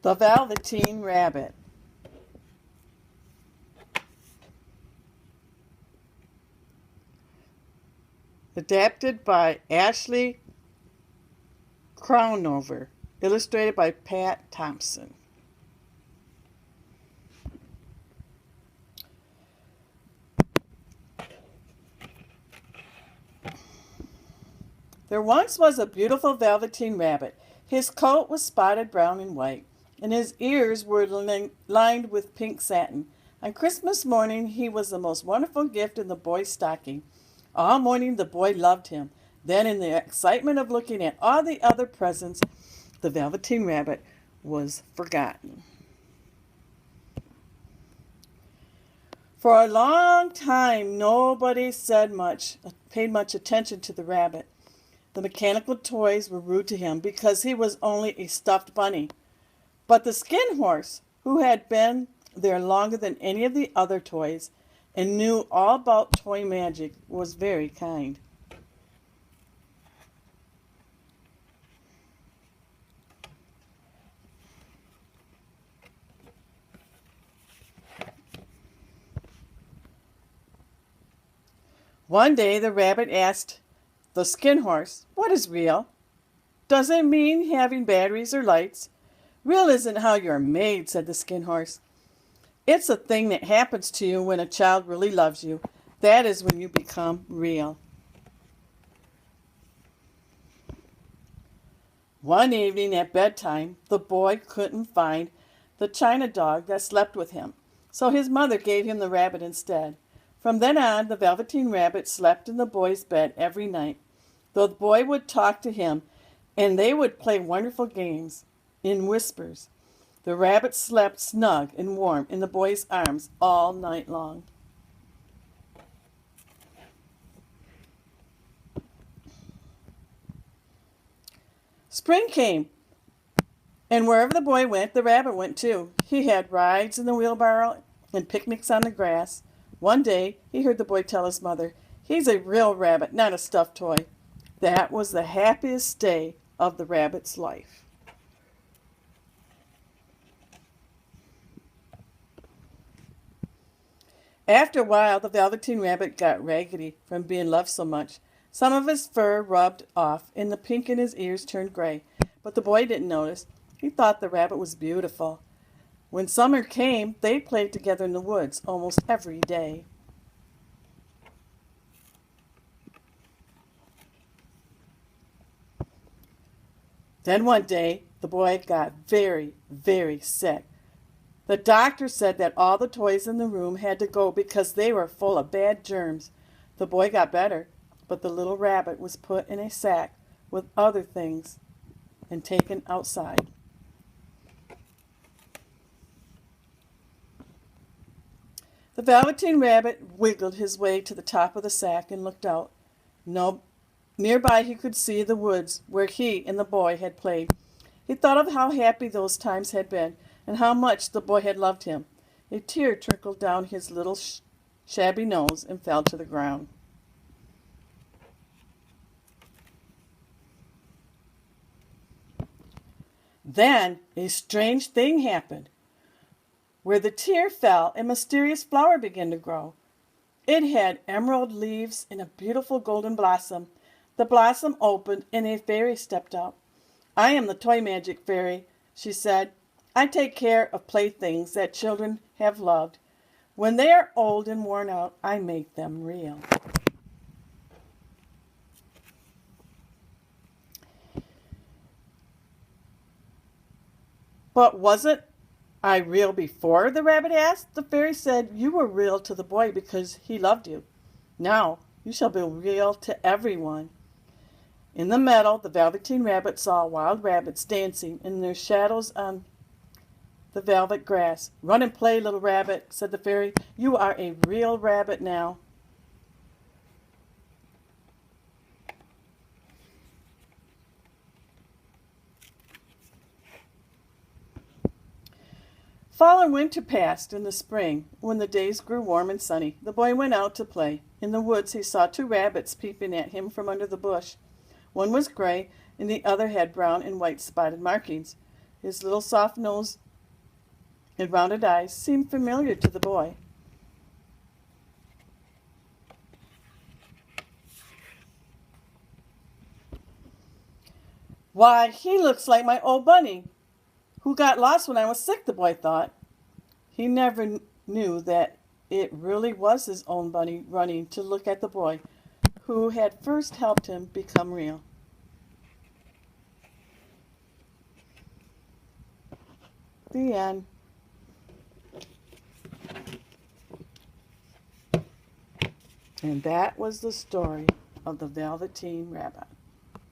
The Velveteen Rabbit. Adapted by Ashley Crownover. Illustrated by Pat Thompson. There once was a beautiful velveteen rabbit. His coat was spotted brown and white, and his ears were lined with pink satin. On Christmas morning, he was the most wonderful gift in the boy's stocking. All morning, the boy loved him. Then, in the excitement of looking at all the other presents, the Velveteen Rabbit was forgotten. For a long time, nobody paid much attention to the rabbit. The mechanical toys were rude to him because he was only a stuffed bunny. But the skin horse, who had been there longer than any of the other toys and knew all about toy magic, was very kind. One day the rabbit asked the skin horse, "What is real? Does it mean having batteries or lights?" "Real isn't how you're made," said the skin horse. "It's a thing that happens to you when a child really loves you. That is when you become real." One evening at bedtime, the boy couldn't find the china dog that slept with him, so his mother gave him the rabbit instead. From then on, the Velveteen Rabbit slept in the boy's bed every night. The boy would talk to him, and they would play wonderful games in whispers. The rabbit slept snug and warm in the boy's arms all night long. Spring came, and wherever the boy went, the rabbit went too. He had rides in the wheelbarrow and picnics on the grass. One day, he heard the boy tell his mother, "He's a real rabbit, not a stuffed toy." That was the happiest day of the rabbit's life. After a while, the Velveteen Rabbit got raggedy from being loved so much. Some of his fur rubbed off, and the pink in his ears turned gray. But the boy didn't notice. He thought the rabbit was beautiful. When summer came, they played together in the woods almost every day. Then one day, the boy got very, very sick. The doctor said that all the toys in the room had to go because they were full of bad germs. The boy got better, but the little rabbit was put in a sack with other things and taken outside. The Velveteen Rabbit wiggled his way to the top of the sack and looked out. Nearby he could see the woods where he and the boy had played. He thought of how happy those times had been and how much the boy had loved him. A tear trickled down his little shabby nose and fell to the ground. Then a strange thing happened. Where the tear fell, a mysterious flower began to grow. It had emerald leaves and a beautiful golden blossom. The blossom opened and a fairy stepped out. "I am the Toy Magic Fairy," she said. "I take care of playthings that children have loved. When they are old and worn out, I make them real." "But wasn't I real before?" the rabbit asked. The fairy said, "You were real to the boy because he loved you. Now you shall be real to everyone." In the meadow, the Velveteen Rabbit saw wild rabbits dancing in their shadows on the velvet grass. "Run and play, little rabbit," said the fairy. "You are a real rabbit now." Fall and winter passed. In the spring, when the days grew warm and sunny, the boy went out to play. In the woods he saw two rabbits peeping at him from under the bush. One was gray, and the other had brown and white spotted markings. His little soft nose and rounded eyes seemed familiar to the boy. Why, he looks like my old bunny, who got lost when I was sick, the boy thought. He never knew that it really was his own bunny running to look at the boy who had first helped him become real. The end. And that was the story of the Velveteen Rabbit.